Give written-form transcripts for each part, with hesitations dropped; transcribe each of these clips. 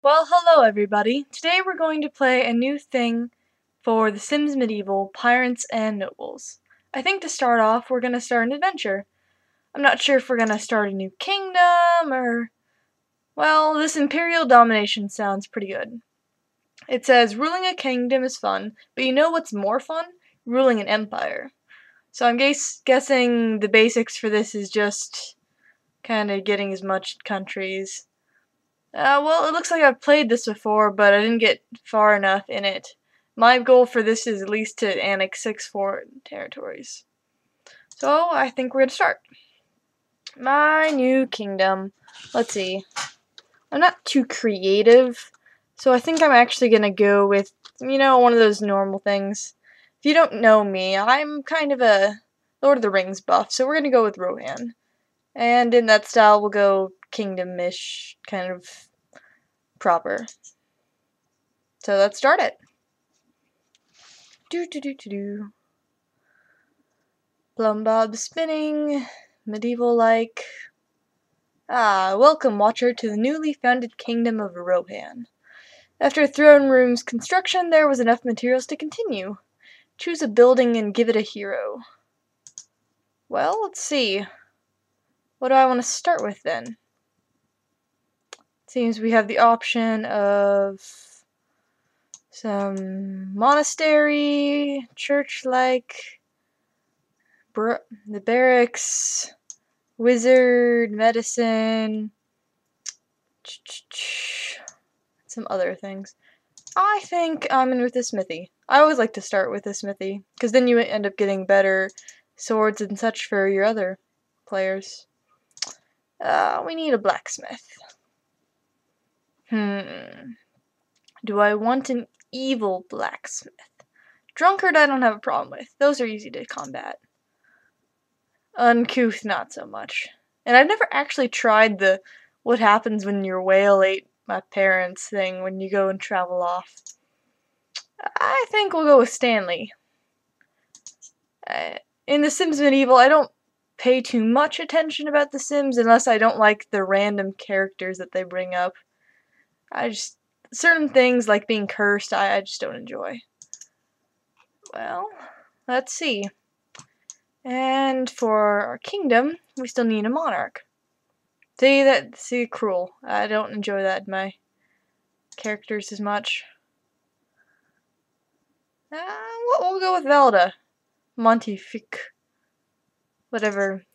Well, hello everybody. Today we're going to play a new thing for The Sims Medieval, Pirates and Nobles. I think to start off, we're going to start an adventure. I'm not sure if we're going to start a new kingdom or... Well, this Imperial Domination sounds pretty good. It says, ruling a kingdom is fun, but you know what's more fun? Ruling an empire. So I'm guessing the basics for this is just kind of getting as much countries. Well, it looks like I've played this before, but I didn't get far enough in it. My goal for this is at least to annex 6 foreign territories. So, I think we're gonna start. My new kingdom. Let's see. I'm not too creative, so I think I'm actually gonna go with, one of those normal things. If you don't know me, I'm kind of a Lord of the Rings buff, so we're gonna go with Rohan. And in that style, we'll go kingdom-ish, kind of proper. So let's start it. Do. Plum bob spinning, medieval-like. Welcome, Watcher, to the newly founded kingdom of Rohan. After throne room's construction, there was enough materials to continue. Choose a building and give it a hero. Well, let's see. What do I want to start with, then? Seems we have the option of some monastery, church-like, the barracks, wizard, medicine, some other things. I think I'm in with the smithy. I always like to start with the smithy, because then you end up getting better swords and such for your other players. We need a blacksmith. Do I want an evil blacksmith? Drunkard I don't have a problem with. Those are easy to combat. Uncouth not so much. And I've never actually tried the what happens when your whale ate my parents thing when you go and travel off. I think we'll go with Stanley. In The Sims Medieval, I don't pay too much attention about The Sims unless I don't like the random characters that they bring up. Certain things like being cursed, I just don't enjoy. Well, let's see. And for our kingdom, we still need a monarch. See, cruel. I don't enjoy that in my characters as much. We'll go with Velda. Montefic.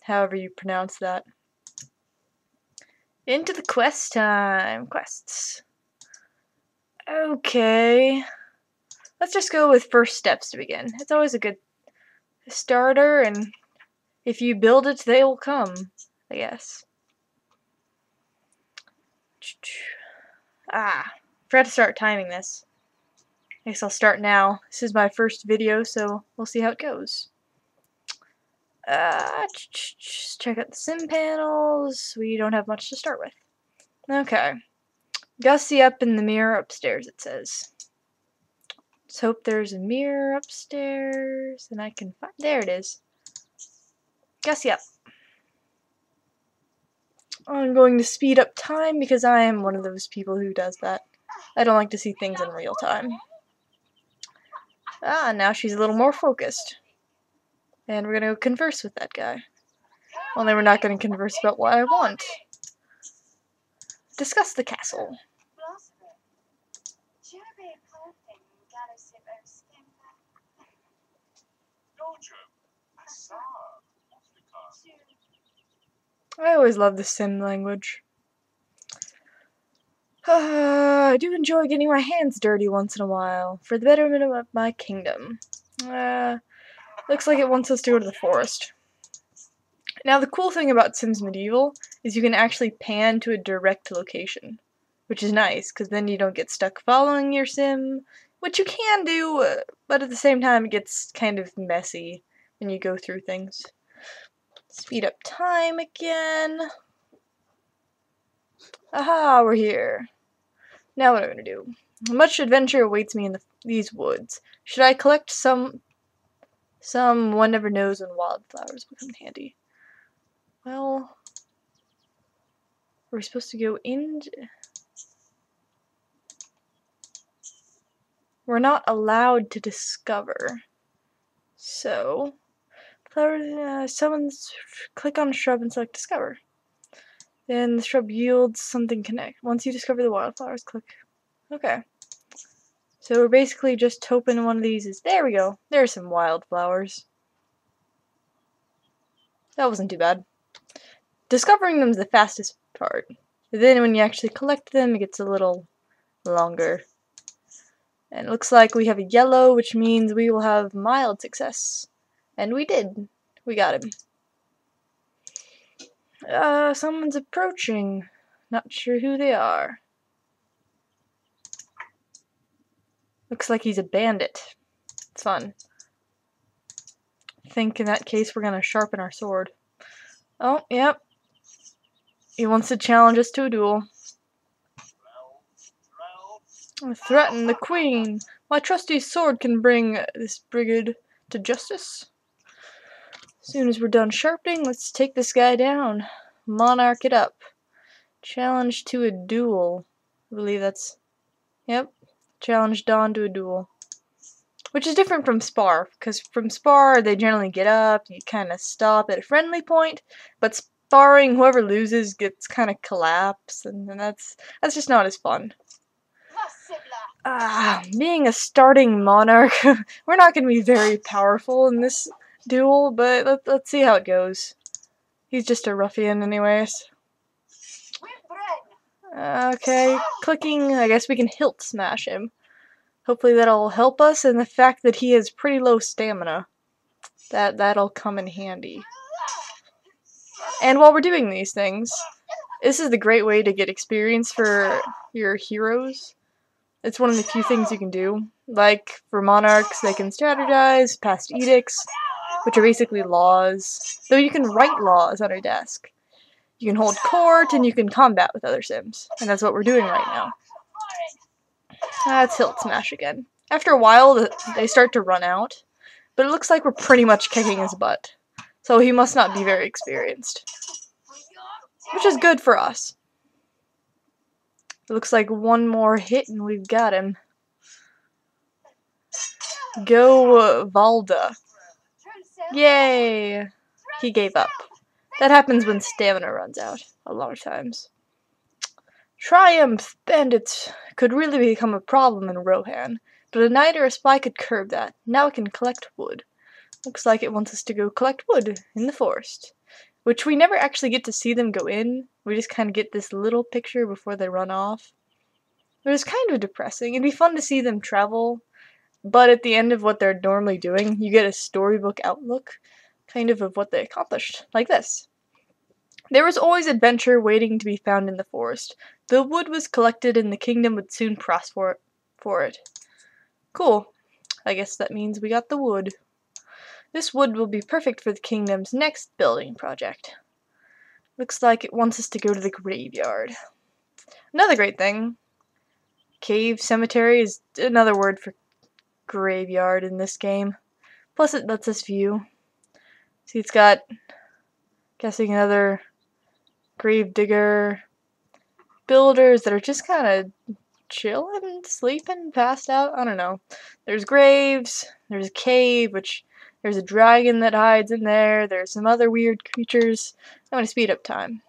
However you pronounce that. Into the quest time. Quests. Okay. Let's just go with first steps to begin. It's always a good starter, and if you build it, they will come, I guess. Forgot to start timing this. I guess I'll start now. This is my first video, so we'll see how it goes. Check out the sim panels. We don't have much to start with. Okay. Gussy up in the mirror upstairs, it says. Let's hope there's a mirror upstairs, and I can find... There it is. Gussy up. I'm going to speed up time because I am one of those people who does that. I don't like to see things in real time. Now she's a little more focused. And we're going to go converse with that guy. Only we're not going to converse about what I want. Discuss the castle. I always love the sim language. I do enjoy getting my hands dirty once in a while, for the betterment of my kingdom. Looks like it wants us to go to the forest. Now the cool thing about Sims Medieval is you can actually pan to a direct location, which is nice, because then you don't get stuck following your sim, which you can do, but at the same time it gets kind of messy when you go through things. Speed up time again. Aha, we're here. Now what am I going to do? Much adventure awaits me in these woods. Should I collect some one never knows when wildflowers will come in handy. Well, are we supposed to go in? we're not allowed to discover. So, click on a shrub and select discover. Then the shrub yields something connect. Once you discover the wildflowers, click. Okay. So we're basically just hoping one of these is, there we go. There's some wildflowers. That wasn't too bad. Discovering them is the fastest part. But then when you actually collect them, it gets a little longer. And it looks like we have a yellow, which means we will have mild success. And we did. We got him. Someone's approaching. Not sure who they are. Looks like he's a bandit. It's fun. I think in that case we're gonna sharpen our sword. Oh, yep. He wants to challenge us to a duel. Threaten the queen. My trusty sword can bring this brigand to justice. As soon as we're done sharpening, let's take this guy down. Monarch it up. Challenge to a duel. I believe that's... Yep. Challenge Dawn to a duel. Which is different from spar, because from spar they generally get up, you kind of stop at a friendly point, but sparring, whoever loses gets kind of collapsed, and that's just not as fun. Being a starting monarch, we're not going to be very powerful in this duel, but let's see how it goes. He's just a ruffian anyways. Okay, clicking, I guess we can hilt smash him. Hopefully that'll help us, and the fact that he has pretty low stamina, that'll come in handy. And while we're doing these things, this is the great way to get experience for your heroes. It's one of the few things you can do. Like, for monarchs, they can strategize, pass edicts, which are basically laws. Though you can write laws on your desk. You can hold court, and you can combat with other sims. And that's what we're doing right now. Let's hilt smash again. After a while, they start to run out. But it looks like we're pretty much kicking his butt. So he must not be very experienced. Which is good for us. It looks like one more hit and we've got him. Go, Valda. Yay! He gave up. That happens when stamina runs out, a lot of times. Triumph! Bandits could really become a problem in Rohan, but a knight or a spy could curb that. Now it can collect wood. Looks like it wants us to go collect wood in the forest. Which we never actually get to see them go in. We just kind of get this little picture before they run off. It was kind of depressing. It'd be fun to see them travel, but at the end of what they're normally doing, you get a storybook outlook, kind of what they accomplished, like this. There was always adventure waiting to be found in the forest. The wood was collected and the kingdom would soon prosper for it. Cool. I guess that means we got the wood. This wood will be perfect for the kingdom's next building project. Looks like it wants us to go to the graveyard. Another great thing. Cave cemetery is another word for graveyard in this game. Plus it lets us view. See, it's got, guessing, another grave digger. Builders that are just kind of chilling, sleeping, passed out. I don't know. There's graves. There's a cave, which there's a dragon that hides in there. There's some other weird creatures. I'm going to speed up time.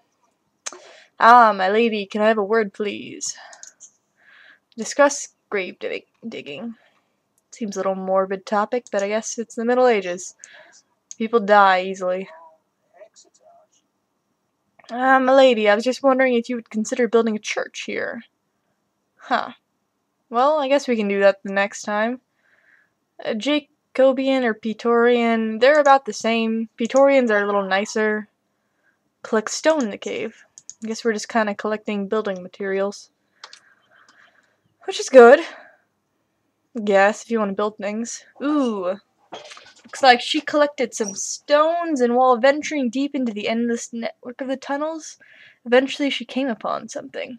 My lady, can I have a word, please? Discuss grave digging. Seems a little morbid topic, but I guess it's the Middle Ages. People die easily. My lady, I was just wondering if you would consider building a church here. Huh. Well, I guess we can do that the next time. Jacobean or Praetorian, they're about the same. Praetorians are a little nicer. Collect stone in the cave. I guess we're just kind of collecting building materials. Which is good. Yes, if you want to build things. Ooh. Looks like she collected some stones, and while venturing deep into the endless network of the tunnels, eventually she came upon something.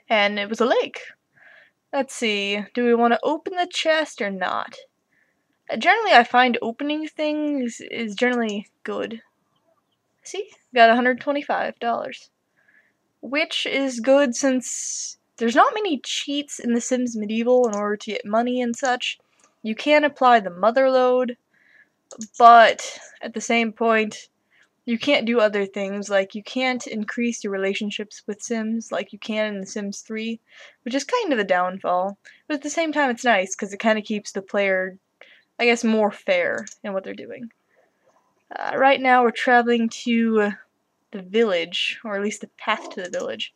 And it was a lake. Let's see, do we want to open the chest or not? Generally, I find opening things is generally good. See? Got $125. Which is good since there's not many cheats in The Sims Medieval in order to get money and such. You can apply the mother lode, but at the same point, you can't do other things, like you can't increase your relationships with Sims like you can in The Sims 3, which is kind of a downfall. But at the same time, it's nice because it kind of keeps the player, I guess, more fair in what they're doing. Right now, we're traveling to the village, or at least the path to the village.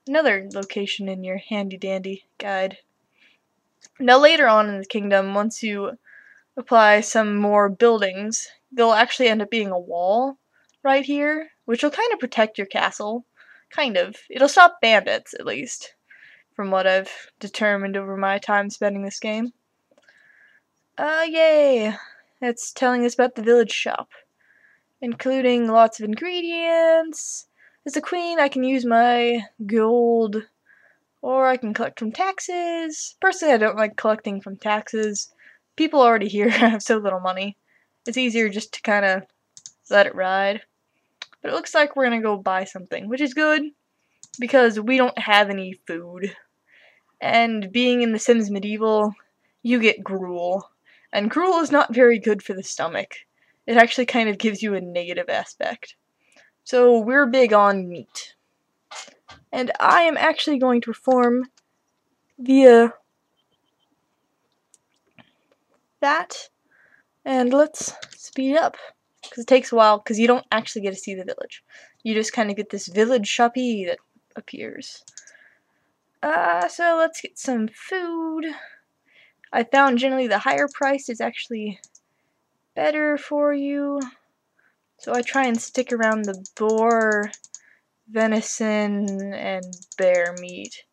Another location in your handy-dandy guide. Now, later on in the kingdom, once you apply some more buildings, there'll actually end up being a wall right here, which will kind of protect your castle. Kind of. It'll stop bandits, at least, from what I've determined over my time spending this game. Yay! It's telling us about the village shop, including lots of ingredients. As a queen, I can use my gold, or I can collect from taxes. Personally, I don't like collecting from taxes. People already here have so little money. It's easier just to kind of let it ride. But it looks like we're gonna go buy something, which is good, because we don't have any food. And being in The Sims Medieval, you get gruel. And gruel is not very good for the stomach. It actually kind of gives you a negative aspect. So we're big on meat. And I am actually going to perform via that. And let's speed up, because it takes a while, because you don't actually get to see the village. You just kind of get this village shoppy that appears. So let's get some food. I found generally the higher price is actually better for you. So I try and stick around the boar, venison, and bear meat.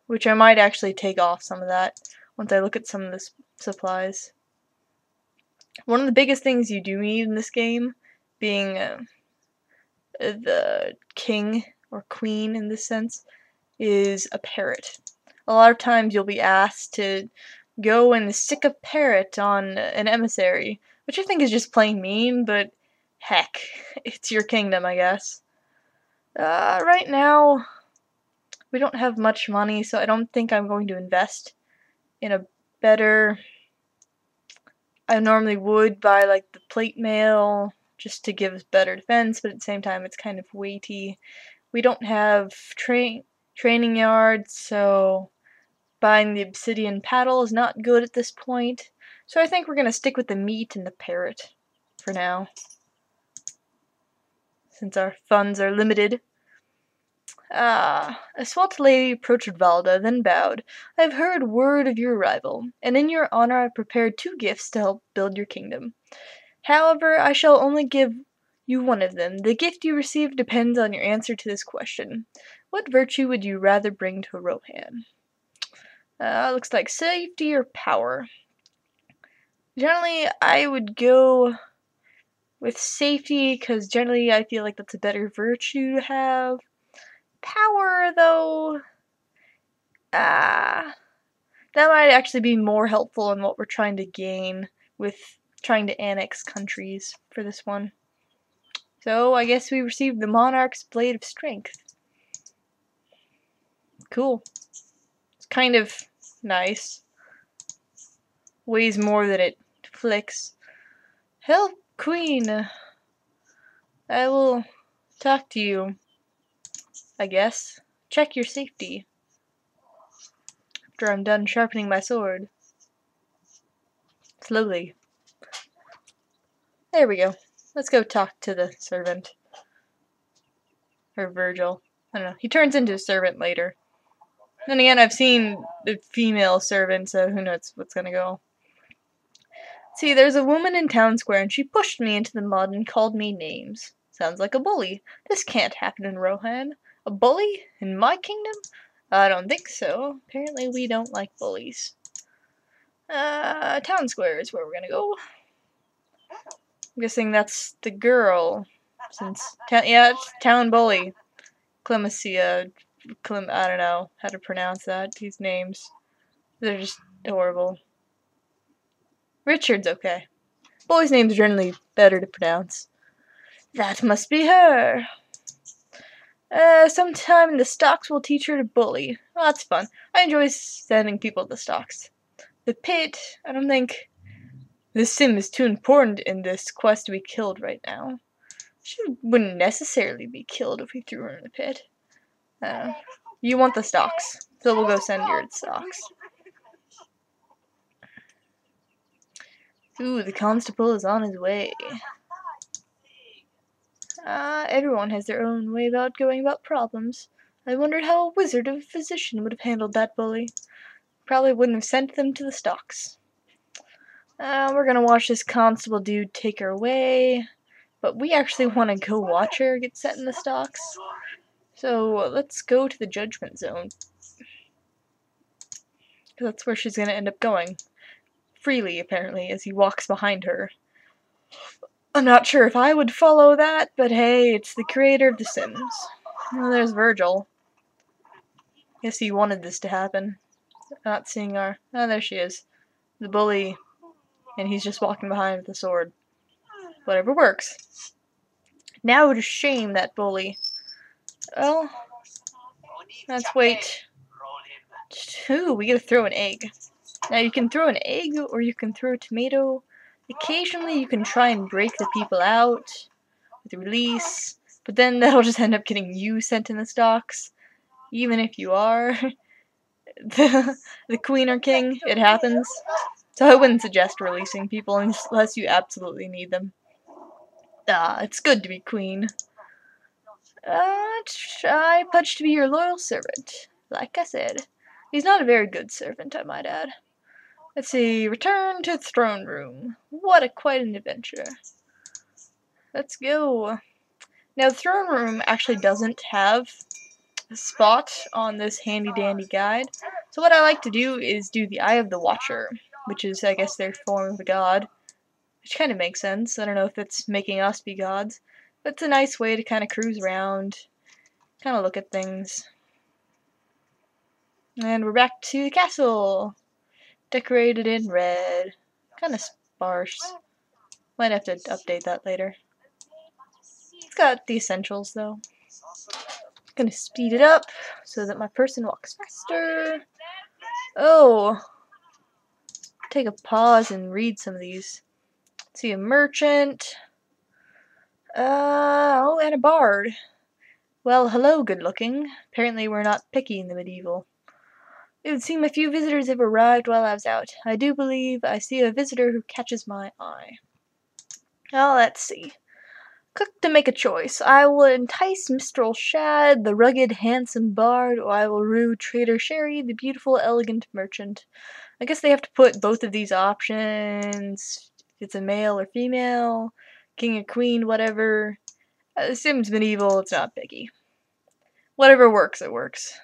Which I might actually take off some of that once I look at some of the supplies. One of the biggest things you do need in this game, being the king or queen in this sense, is a parrot. A lot of times you'll be asked to go and stick a parrot on an emissary, which I think is just plain mean, but heck, it's your kingdom, I guess. Right now, we don't have much money, so I don't think I'm going to invest in a better... I normally would buy like the plate mail just to give us better defense, but at the same time it's kind of weighty. We don't have training yards, so buying the obsidian paddle is not good at this point. So I think we're going to stick with the meat and the parrot for now, since our funds are limited. A swart lady approached Valda, then bowed. I have heard word of your arrival, and in your honor I have prepared 2 gifts to help build your kingdom. However, I shall only give you one of them. The gift you receive depends on your answer to this question. What virtue would you rather bring to Rohan? Looks like safety or power. Generally, I would go with safety, because generally I feel like that's a better virtue to have. Power, though, that might actually be more helpful in what we're trying to gain with trying to annex countries for this one. So I guess we received the Monarch's Blade of Strength. Cool. It's kind of nice. Weighs more than it flicks. Help, Queen. I will talk to you, I guess. Check your safety after I'm done sharpening my sword. Slowly. There we go. Let's go talk to the servant. Or Virgil. I don't know. He turns into a servant later. Then again, I've seen the female servant, so who knows what's gonna go. See, there's a woman in town square, and she pushed me into the mud and called me names. Sounds like a bully. This can't happen in Rohan. A bully? In my kingdom? I don't think so. Apparently we don't like bullies. Town square is where we're gonna go. I'm guessing that's the girl. Since, yeah, it's town bully. Clemencia, I don't know how to pronounce that. These names. They're just horrible. Richard's okay. Boys' names are generally better to pronounce. That must be her. Sometime the stocks will teach her to bully. Oh, that's fun. I enjoy sending people to the stocks. The pit, I don't think this sim is too important in this quest to be killed right now. She wouldn't necessarily be killed if we threw her in the pit. You want the stocks, so we'll go send your stocks. Ooh, the constable is on his way. Everyone has their own way about going about problems. I wondered how a wizard or a physician would have handled that bully. Probably wouldn't have sent them to the stocks. We're gonna watch this constable dude take her away, but we actually want to go watch her get set in the stocks. So let's go to the judgment zone. Because that's where she's gonna end up going. Freely, apparently, as he walks behind her. I'm not sure if I would follow that, but hey, it's the creator of The Sims. Oh, there's Virgil. Guess he wanted this to happen. Not seeing our... Oh, there she is. The bully. And he's just walking behind with a sword. Whatever works. Now to shame that bully. Well, let's wait. Ooh, we gotta throw an egg. Now you can throw an egg, or you can throw a tomato. Occasionally you can try and break the people out with release, but then that'll just end up getting you sent in the stocks. Even if you are the queen or king, it happens. So I wouldn't suggest releasing people unless you absolutely need them. It's good to be queen. I pledge to be your loyal servant. Like I said. He's not a very good servant, I might add. Let's see, return to the throne room. What quite an adventure. Let's go. Now, the throne room actually doesn't have a spot on this handy-dandy guide. So what I like to do is do the Eye of the Watcher, which is, I guess, their form of a god. Which kind of makes sense. I don't know if it's making us be gods. But it's a nice way to kind of cruise around, kind of look at things. And we're back to the castle. Decorated in red. Kind of sparse. Might have to update that later. It's got the essentials though. Gonna speed it up so that my person walks faster. Oh! Take a pause and read some of these. Let's see, a merchant. Oh, and a bard. Well, hello, good looking. Apparently we're not picky in the medieval. It would seem a few visitors have arrived while I was out. I do believe I see a visitor who catches my eye. Now, let's see. Click to make a choice. I will entice Minstrel Shad, the rugged, handsome bard, or I will rue Trader Sherry, the beautiful, elegant merchant. I guess they have to put both of these options. If it's a male or female, king or queen, whatever. Sims Medieval, it's not picky. Whatever works, it works.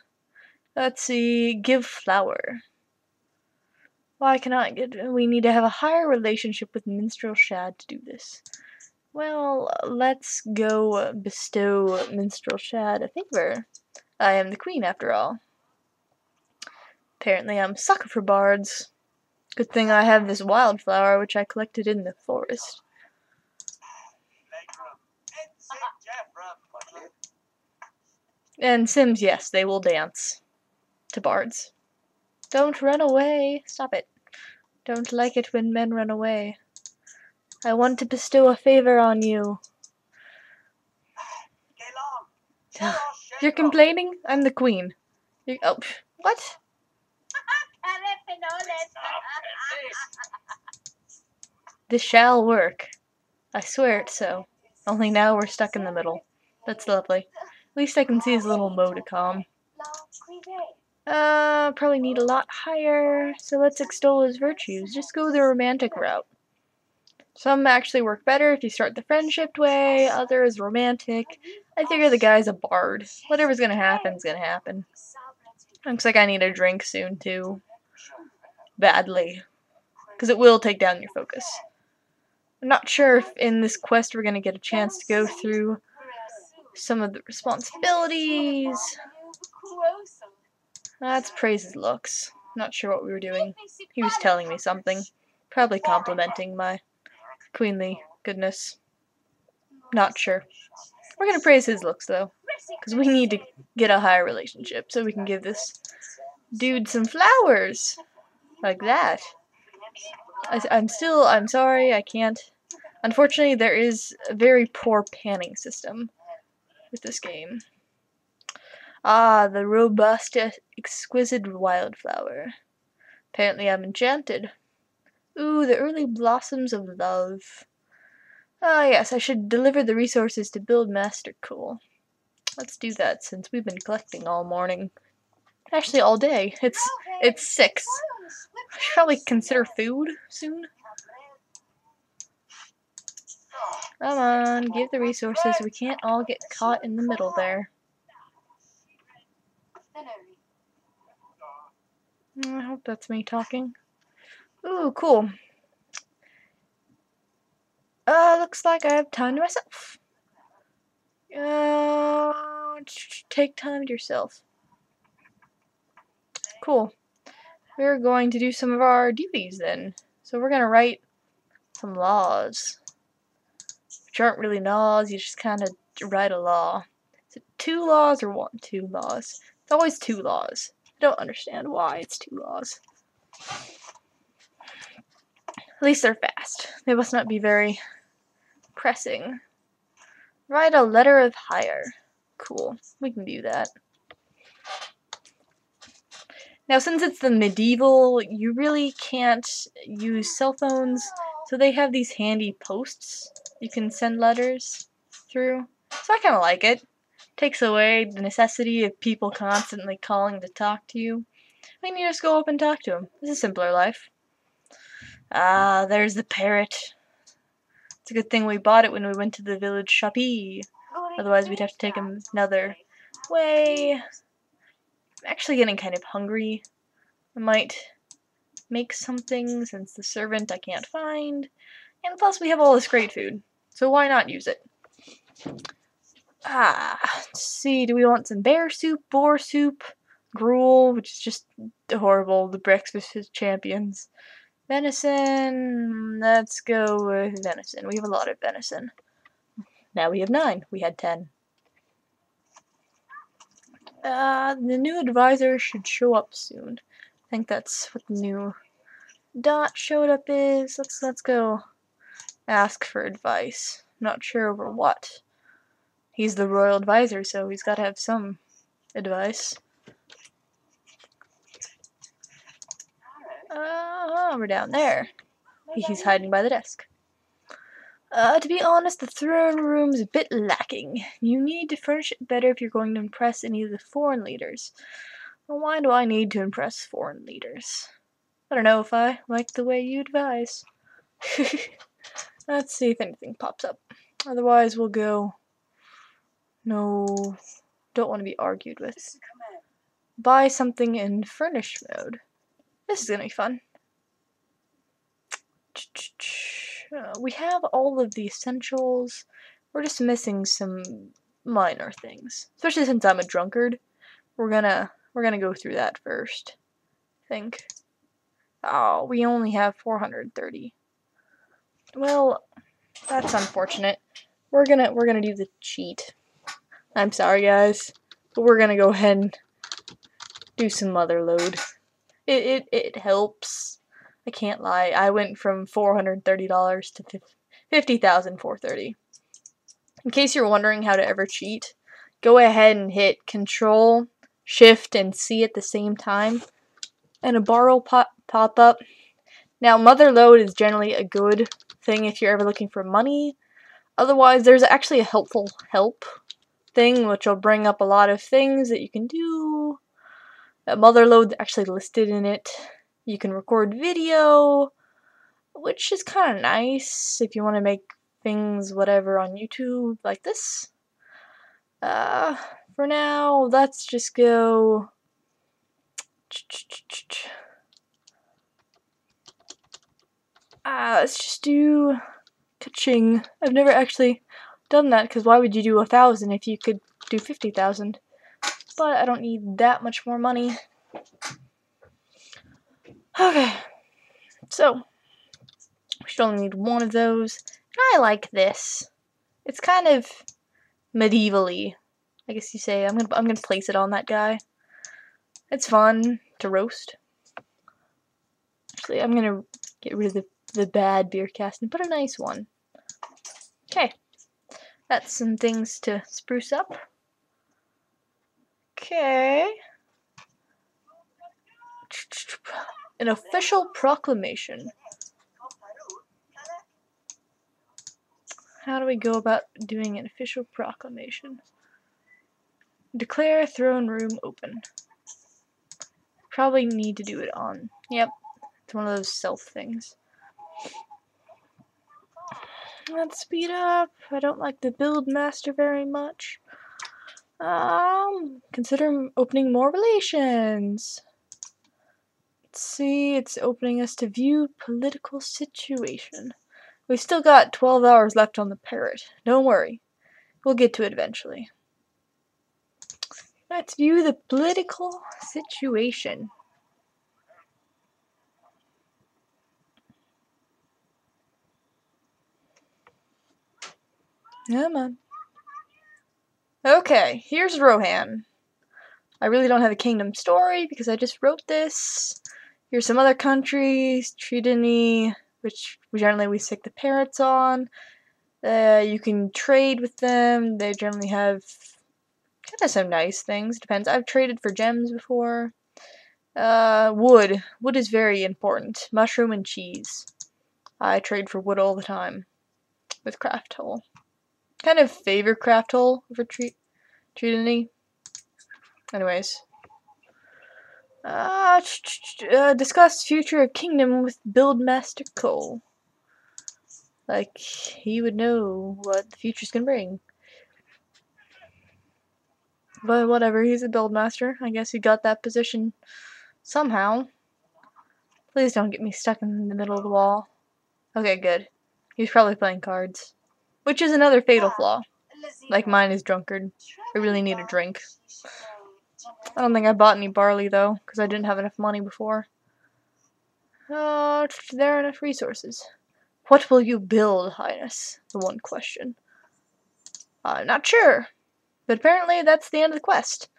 Let's see, give flower. Why cannot get... We need to have a higher relationship with Minstrel Shad to do this. Well, let's go bestow Minstrel Shad a favor. I am the queen, after all. Apparently I'm a sucker for bards. Good thing I have this wildflower, which I collected in the forest. And Sims, yes, they will dance to bards. Don't run away. Stop it. Don't like it when men run away. I want to bestow a favor on you. You're complaining? I'm the queen. Oh, what? This shall work. I swear it's so. Only now we're stuck in the middle. That's lovely. At least I can see his little modicom. Probably need a lot higher, so let's extol his virtues. Just go the romantic route. Some actually work better if you start the friendship way, others romantic. I figure the guy's a bard. Whatever's gonna happen is gonna happen. Looks like I need a drink soon, too. Badly. Because it will take down your focus. I'm not sure if in this quest we're gonna get a chance to go through some of the responsibilities. Let's praise his looks. Not sure what we were doing. He was telling me something. Probably complimenting my queenly goodness. Not sure. We're gonna praise his looks, though. because we need to get a higher relationship so we can give this dude some flowers. Like that. I'm sorry, I can't. Unfortunately, there is a very poor panning system with this game. Ah, the robust, exquisite wildflower. Apparently I'm enchanted. Ooh, the early blossoms of love. Ah, yes, I should deliver the resources to build Master Cool. Let's do that since we've been collecting all morning. Actually, all day. It's 6. I should probably consider food soon. Come on, give the resources. We can't all get caught in the middle there. I hope that's me talking. Ooh, cool. Looks like I have time to myself. Take time to yourself. Cool. We're going to do some of our duties then. So we're gonna write some laws. Which aren't really laws, you just kinda write a law. Is it 2 laws or 1? 2 laws. It's always 2 laws. I don't understand why it's 2 laws. At least they're fast. They must not be very pressing. Write a letter of hire. Cool. We can do that. Now, since it's the medieval, you really can't use cell phones, so they have these handy posts you can send letters through. So I kind of like it. Takes away the necessity of people constantly calling to talk to you. I mean, you just go up and talk to them. It's a simpler life. Ah, there's the parrot. It's a good thing we bought it when we went to the village shoppy. Otherwise, we'd have to take another way. I'm actually getting kind of hungry. I might make something since the servant I can't find. And plus, we have all this great food. So why not use it? Let's see. Do we want some bear soup, boar soup, gruel, which is just horrible, the breakfast of champions. Venison, let's go with venison. We have a lot of venison. Now we have 9. We had 10. The new advisor should show up soon. I think that's what the new dot showed up is. Let's go ask for advice. Not sure over what. He's the royal advisor, so he's got to have some advice. We're down there. He's hiding by the desk. To be honest, the throne room's a bit lacking. You need to furnish it better if you're going to impress any of the foreign leaders. Well, why do I need to impress foreign leaders? I don't know if I like the way you advise. Let's see if anything pops up. Otherwise, we'll go... No, don't want to be argued with. Buy something in furnish mode. This is gonna be fun. We have all of the essentials. We're just missing some minor things. Especially since I'm a drunkard. We're gonna go through that first. I think. Oh, we only have 430. Well, that's unfortunate. We're gonna do the cheat. I'm sorry, guys, but we're gonna go ahead and do some mother load. It helps. I can't lie. I went from $430 to $50,430. In case you're wondering how to ever cheat, go ahead and hit Control, Shift, and C at the same time, and a bar will pop up. Now, mother load is generally a good thing if you're ever looking for money. Otherwise, there's actually a helpful help thing, which will bring up a lot of things that you can do. Mother load's actually listed in it. You can record video, which is kind of nice if you want to make things whatever on YouTube like this. For now, let's just go. Let's just do ka-ching. I've never actually done that, because why would you do 1,000 if you could do 50,000? But I don't need that much more money. Okay, so we should only need one of those. I like this. It's kind of medieval-y. I guess you say. I'm gonna place it on that guy. It's fun to roast. Actually, I'm gonna get rid of the bad beer cast and put a nice one. Okay, that's some things to spruce up. Okay. An official proclamation. How do we go about doing an official proclamation? Declare throne room open. Probably need to do it on. Yep, it's one of those self things. Let's speed up. I don't like the build master very much. Consider opening more relations. Let's see, it's opening us to view political situation. We've still got 12 hours left on the parrot. Don't worry. We'll get to it eventually. Let's view the political situation. Come on. Okay, here's Rohan. I really don't have a kingdom story because I just wrote this. Here's some other countries. Tridony, which generally we stick the parrots on. You can trade with them. They generally have kind of some nice things. Depends. I've traded for gems before. Wood. Wood is very important. Mushroom and cheese. I trade for wood all the time with craft hole. Kind of favor craft hole for Tridony. Anyways. Discuss future of kingdom with Buildmaster Cole. Like, he would know what the future's gonna bring. But whatever, he's a Buildmaster. I guess he got that position somehow. Please don't get me stuck in the middle of the wall. Okay, good. He's probably playing cards. Which is another fatal flaw. Like mine is drunkard. I really need a drink. I don't think I bought any barley though, because I didn't have enough money before. There are enough resources. What will you build, Highness? The one question. I'm not sure. But apparently that's the end of the quest.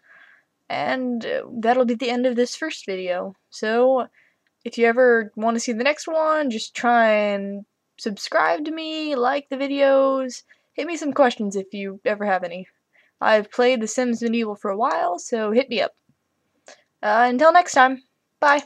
And that'll be the end of this first video. So, if you ever want to see the next one, just try and subscribe to me, like the videos, hit me some questions if you ever have any. I've played The Sims Medieval for a while, so hit me up. Until next time, bye.